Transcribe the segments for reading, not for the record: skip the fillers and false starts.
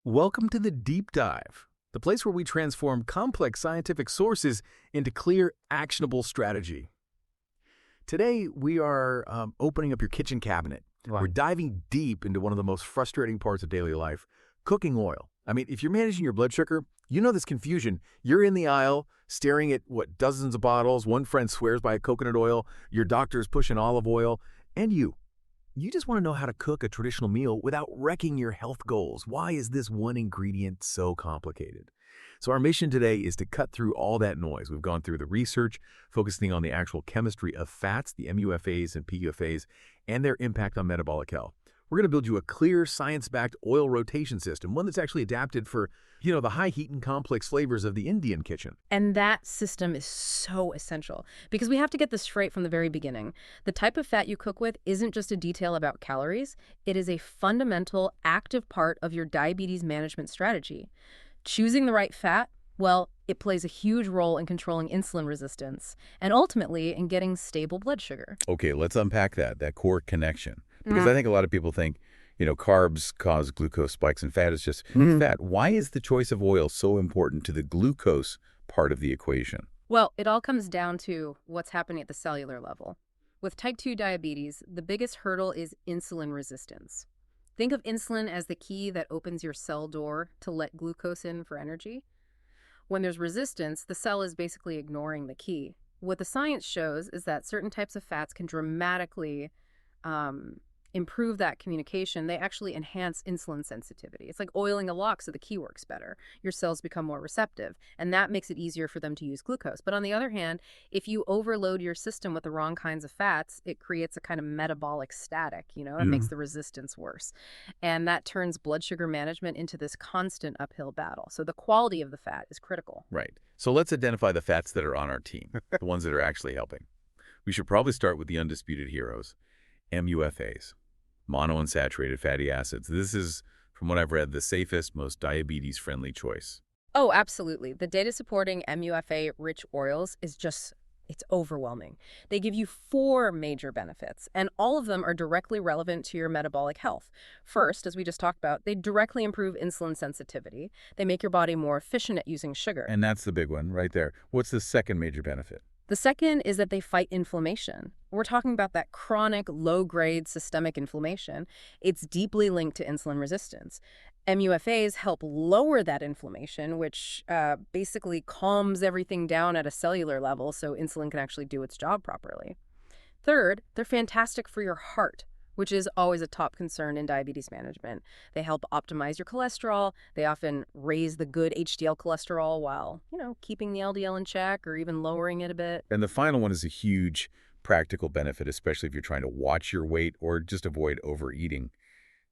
Welcome to the Deep Dive, the place where we transform complex scientific sources into clear, actionable strategy. Today, we are opening up your kitchen cabinet. Right. We're diving deep into one of the most frustrating parts of daily life, cooking oil. I mean, if you're managing your blood sugar, you know this confusion. You're in the aisle, staring at, dozens of bottles. One friend swears by coconut oil. Your doctor's pushing olive oil. And you just want to know how to cook a traditional meal without wrecking your health goals. Why is this one ingredient so complicated? So our mission today is to cut through all that noise. We've gone through the research, focusing on the actual chemistry of fats, the MUFAs and PUFAs, and their impact on metabolic health. We're going to build you a clear, science-backed oil rotation system, one that's actually adapted for, the high heat and complex flavors of the Indian kitchen. And that system is so essential because we have to get this straight from the very beginning. The type of fat you cook with isn't just a detail about calories. It is a fundamental, active part of your diabetes management strategy. Choosing the right fat, well, it plays a huge role in controlling insulin resistance and ultimately in getting stable blood sugar. Okay, let's unpack that core connection. Because I think a lot of people think, carbs cause glucose spikes and fat is just fat. Why is the choice of oil so important to the glucose part of the equation? Well, it all comes down to what's happening at the cellular level. With type 2 diabetes, the biggest hurdle is insulin resistance. Think of insulin as the key that opens your cell door to let glucose in for energy. When there's resistance, the cell is basically ignoring the key. What the science shows is that certain types of fats can dramatically improve that communication. They actually enhance insulin sensitivity. It's like oiling a lock so the key works better. Your cells become more receptive, and that makes it easier for them to use glucose. But on the other hand, if you overload your system with the wrong kinds of fats, it creates a kind of metabolic static, It makes the resistance worse. And that turns blood sugar management into this constant uphill battle. So the quality of the fat is critical. Right. So let's identify the fats that are on our team, the ones that are actually helping. We should probably start with the undisputed heroes, MUFAs, monounsaturated fatty acids. This is, from what I've read, the safest, most diabetes-friendly choice. Oh, absolutely. The data supporting MUFA-rich oils is it's overwhelming. They give you 4 major benefits, and all of them are directly relevant to your metabolic health. First, as we just talked about, they directly improve insulin sensitivity. They make your body more efficient at using sugar. And that's the big one right there. What's the second major benefit? The second is that they fight inflammation. We're talking about that chronic, low-grade systemic inflammation. It's deeply linked to insulin resistance. MUFAs help lower that inflammation, which basically calms everything down at a cellular level so insulin can actually do its job properly. Third, they're fantastic for your heart, which is always a top concern in diabetes management. They help optimize your cholesterol. They often raise the good HDL cholesterol while, keeping the LDL in check or even lowering it a bit. And the final one is a huge practical benefit, especially if you're trying to watch your weight or just avoid overeating.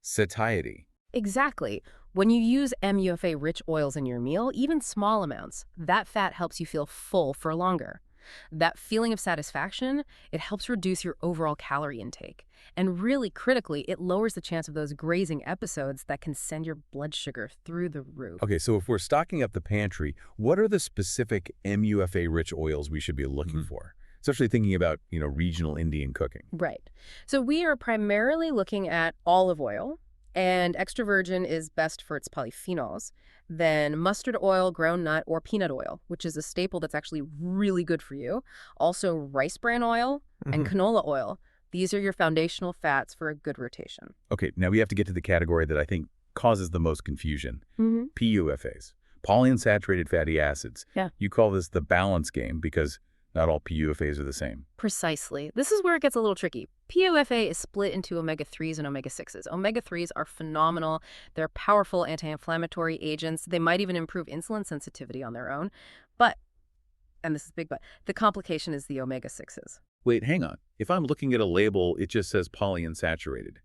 Satiety. Exactly. When you use MUFA-rich oils in your meal, even small amounts, that fat helps you feel full for longer. That feeling of satisfaction, it helps reduce your overall calorie intake. And really critically, it lowers the chance of those grazing episodes that can send your blood sugar through the roof. Okay, so if we're stocking up the pantry, what are the specific MUFA-rich oils we should be looking for? Especially thinking about, regional Indian cooking. Right. So we are primarily looking at olive oil, and extra virgin is best for its polyphenols. Then mustard oil, groundnut, or peanut oil, which is a staple that's actually really good for you. Also rice bran oil and canola oil. These are your foundational fats for a good rotation. Okay, now we have to get to the category that I think causes the most confusion. PUFAs, polyunsaturated fatty acids. Yeah. You call this the balance game because not all PUFAs are the same. Precisely. This is where it gets a little tricky. PUFA is split into omega-3s and omega-6s. Omega-3s are phenomenal. They're powerful anti-inflammatory agents. They might even improve insulin sensitivity on their own. But, and this is big but, the complication is the omega-6s. Wait, hang on. If I'm looking at a label, it just says polyunsaturated.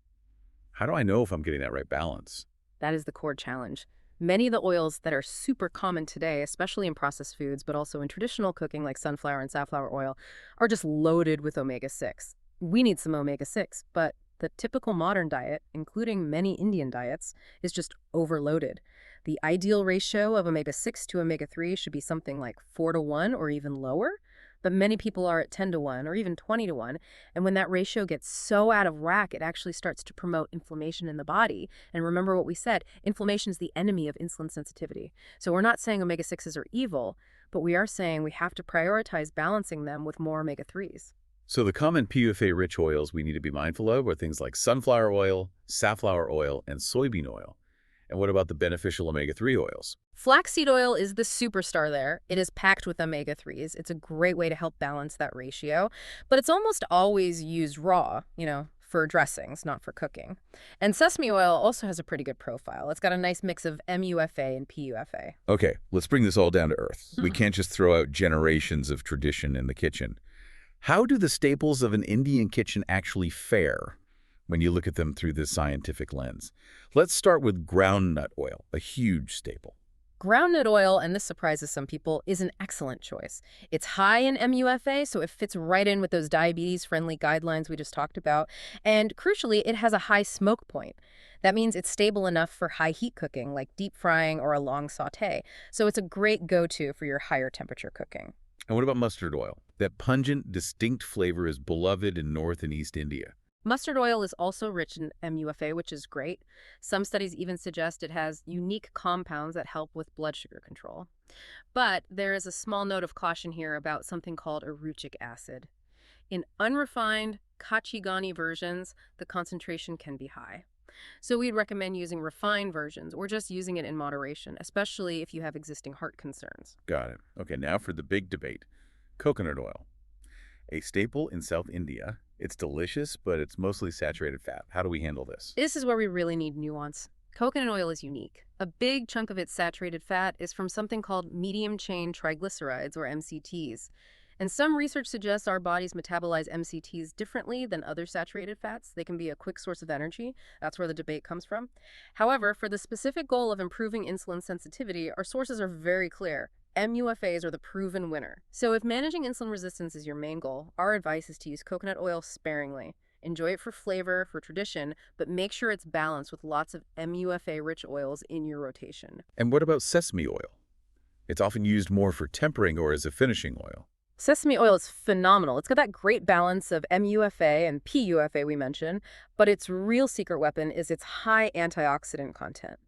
How do I know if I'm getting that right balance? That is the core challenge. Many of the oils that are super common today, especially in processed foods, but also in traditional cooking like sunflower and safflower oil, are just loaded with omega-6. We need some omega-6, but the typical modern diet, including many Indian diets, is just overloaded. The ideal ratio of omega-6 to omega-3 should be something like 4 to 1 or even lower. but many people are at 10 to 1 or even 20 to 1. And when that ratio gets so out of whack, it actually starts to promote inflammation in the body. And remember what we said, inflammation is the enemy of insulin sensitivity. So we're not saying omega-6s are evil, but we are saying we have to prioritize balancing them with more omega-3s. So the common PUFA-rich oils we need to be mindful of are things like sunflower oil, safflower oil, and soybean oil. And what about the beneficial omega-3 oils? Flaxseed oil is the superstar there. It is packed with omega-3s. It's a great way to help balance that ratio, but it's almost always used raw, for dressings, not for cooking. And sesame oil also has a pretty good profile. It's got a nice mix of MUFA and PUFA. Okay, let's bring this all down to earth. We can't just throw out generations of tradition in the kitchen. How do the staples of an Indian kitchen actually fare when you look at them through this scientific lens? Let's start with groundnut oil, a huge staple. Groundnut oil, and this surprises some people, is an excellent choice. It's high in MUFA, so it fits right in with those diabetes-friendly guidelines we just talked about. And crucially, it has a high smoke point. That means it's stable enough for high heat cooking, like deep frying or a long saute. So it's a great go-to for your higher temperature cooking. And what about mustard oil? That pungent, distinct flavor is beloved in North and East India. Mustard oil is also rich in MUFA, which is great. Some studies even suggest it has unique compounds that help with blood sugar control. But there is a small note of caution here about something called erucic acid. In unrefined Kachigani versions, the concentration can be high. So we'd recommend using refined versions or just using it in moderation, especially if you have existing heart concerns. Got it. Okay, now for the big debate. Coconut oil. A staple in South India. It's delicious, but it's mostly saturated fat. How do we handle this? This is where we really need nuance. Coconut oil is unique. A big chunk of its saturated fat is from something called medium-chain triglycerides, or MCTs. And some research suggests our bodies metabolize MCTs differently than other saturated fats. They can be a quick source of energy. That's where the debate comes from. However, for the specific goal of improving insulin sensitivity, our sources are very clear. MUFAs are the proven winner. So if managing insulin resistance is your main goal, our advice is to use coconut oil sparingly. Enjoy it for flavor, for tradition, but make sure it's balanced with lots of MUFA-rich oils in your rotation. And what about sesame oil? It's often used more for tempering or as a finishing oil. Sesame oil is phenomenal. It's got that great balance of MUFA and PUFA we mentioned, but its real secret weapon is its high antioxidant content.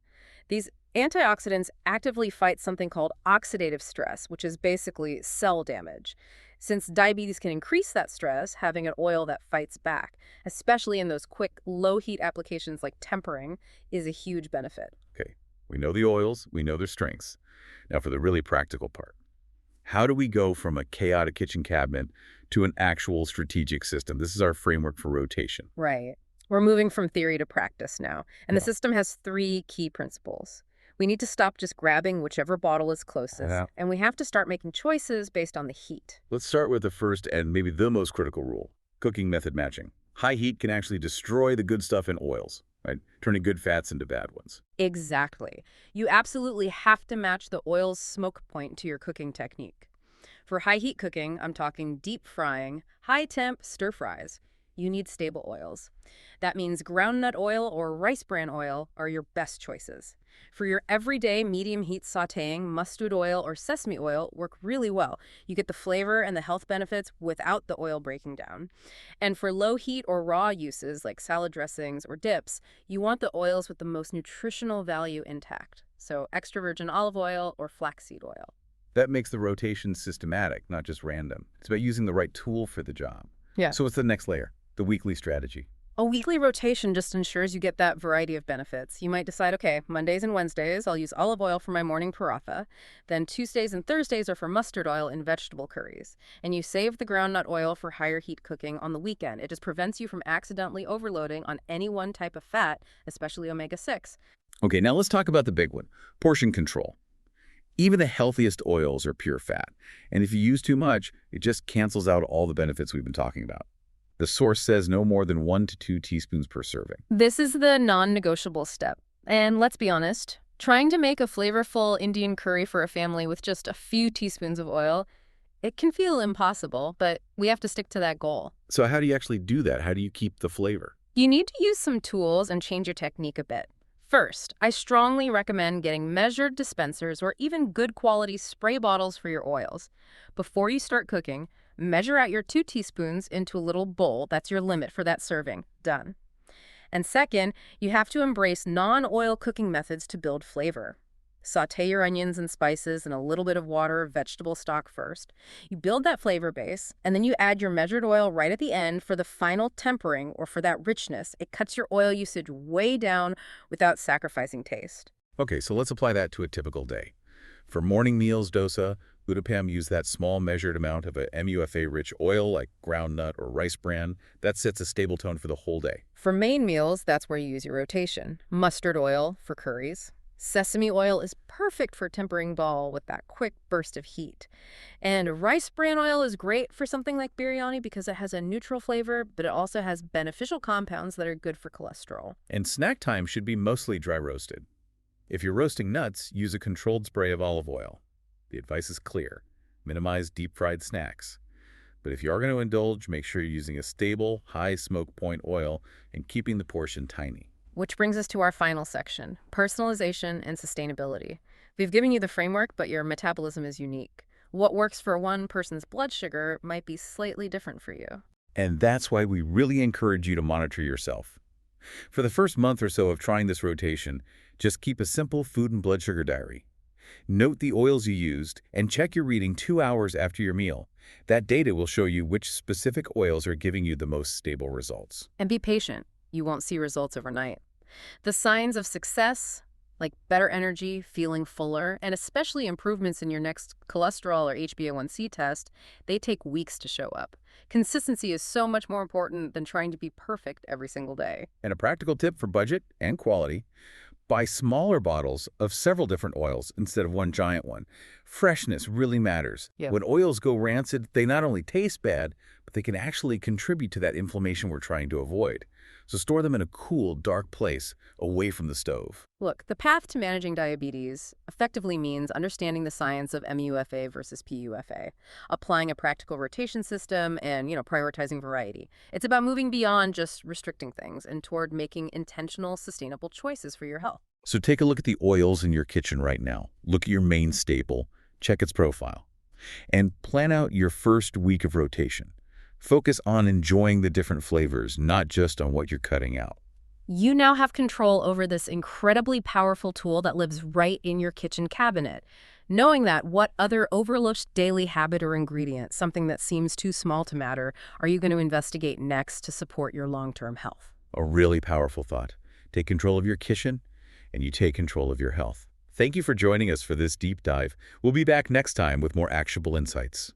These antioxidants actively fight something called oxidative stress, which is basically cell damage. Since diabetes can increase that stress, having an oil that fights back, especially in those quick, low-heat applications like tempering, is a huge benefit. Okay, we know the oils, we know their strengths. Now for the really practical part. How do we go from a chaotic kitchen cabinet to an actual strategic system? This is our framework for rotation. Right. We're moving from theory to practice now. And the system has 3 key principles. We need to stop just grabbing whichever bottle is closest, and we have to start making choices based on the heat. Let's start with the first and maybe the most critical rule, cooking method matching. High heat can actually destroy the good stuff in oils, right? Turning good fats into bad ones. Exactly. You absolutely have to match the oil's smoke point to your cooking technique. For high heat cooking, I'm talking deep frying, high temp stir fries. You need stable oils. That means groundnut oil or rice bran oil are your best choices. For your everyday medium heat sautéing, mustard oil or sesame oil work really well. You get the flavor and the health benefits without the oil breaking down. And for low heat or raw uses like salad dressings or dips, you want the oils with the most nutritional value intact. So extra virgin olive oil or flaxseed oil. That makes the rotation systematic, not just random. It's about using the right tool for the job. Yeah. So what's the next layer? The weekly strategy. A weekly rotation just ensures you get that variety of benefits. You might decide, okay, Mondays and Wednesdays, I'll use olive oil for my morning paratha. Then Tuesdays and Thursdays are for mustard oil in vegetable curries. And you save the groundnut oil for higher heat cooking on the weekend. It just prevents you from accidentally overloading on any one type of fat, especially omega-6. Okay, now let's talk about the big one, portion control. Even the healthiest oils are pure fat. And if you use too much, it just cancels out all the benefits we've been talking about. The source says no more than 1 to 2 teaspoons per serving. This is the non-negotiable step. And let's be honest, trying to make a flavorful Indian curry for a family with just a few teaspoons of oil, it can feel impossible, but we have to stick to that goal. So how do you actually do that? How do you keep the flavor? You need to use some tools and change your technique a bit. First, I strongly recommend getting measured dispensers or even good quality spray bottles for your oils. Before you start cooking, Measure out your 2 teaspoons into a little bowl. That's your limit for that serving. Done. And second, you have to embrace non-oil cooking methods to build flavor. Sauté your onions and spices in a little bit of water or vegetable stock first. You build that flavor base, and then you add your measured oil right at the end for the final tempering or for that richness. It cuts your oil usage way down without sacrificing taste. Okay, so let's apply that to a typical day. For morning meals dosa, Uttapam use that small measured amount of a MUFA-rich oil like ground nut or rice bran. That sets a stable tone for the whole day. For main meals, that's where you use your rotation. Mustard oil for curries. Sesame oil is perfect for tempering dal with that quick burst of heat. And rice bran oil is great for something like biryani because it has a neutral flavor, but it also has beneficial compounds that are good for cholesterol. And snack time should be mostly dry roasted. If you're roasting nuts, use a controlled spray of olive oil. The advice is clear. Minimize deep-fried snacks. But if you are going to indulge, make sure you're using a stable, high smoke point oil and keeping the portion tiny. Which brings us to our final section, personalization and sustainability. We've given you the framework, but your metabolism is unique. What works for one person's blood sugar might be slightly different for you. And that's why we really encourage you to monitor yourself. For the first month or so of trying this rotation, just keep a simple food and blood sugar diary. Note the oils you used and check your reading 2 hours after your meal. That data will show you which specific oils are giving you the most stable results. And be patient. You won't see results overnight. The signs of success, like better energy, feeling fuller, and especially improvements in your next cholesterol or HbA1c test, they take weeks to show up. Consistency is so much more important than trying to be perfect every single day. And a practical tip for budget and quality: buy smaller bottles of several different oils instead of one giant one. Freshness really matters. Yeah. When oils go rancid, they not only taste bad, but they can actually contribute to that inflammation we're trying to avoid. So store them in a cool, dark place away from the stove. Look, the path to managing diabetes effectively means understanding the science of MUFA versus PUFA, applying a practical rotation system, and, prioritizing variety. It's about moving beyond just restricting things and toward making intentional, sustainable choices for your health. So take a look at the oils in your kitchen right now. Look at your main staple, check its profile, and plan out your first week of rotation. Focus on enjoying the different flavors, not just on what you're cutting out. You now have control over this incredibly powerful tool that lives right in your kitchen cabinet. Knowing that, what other overlooked daily habit or ingredient, something that seems too small to matter, are you going to investigate next to support your long-term health? A really powerful thought. Take control of your kitchen, and you take control of your health. Thank you for joining us for this deep dive. We'll be back next time with more actionable insights.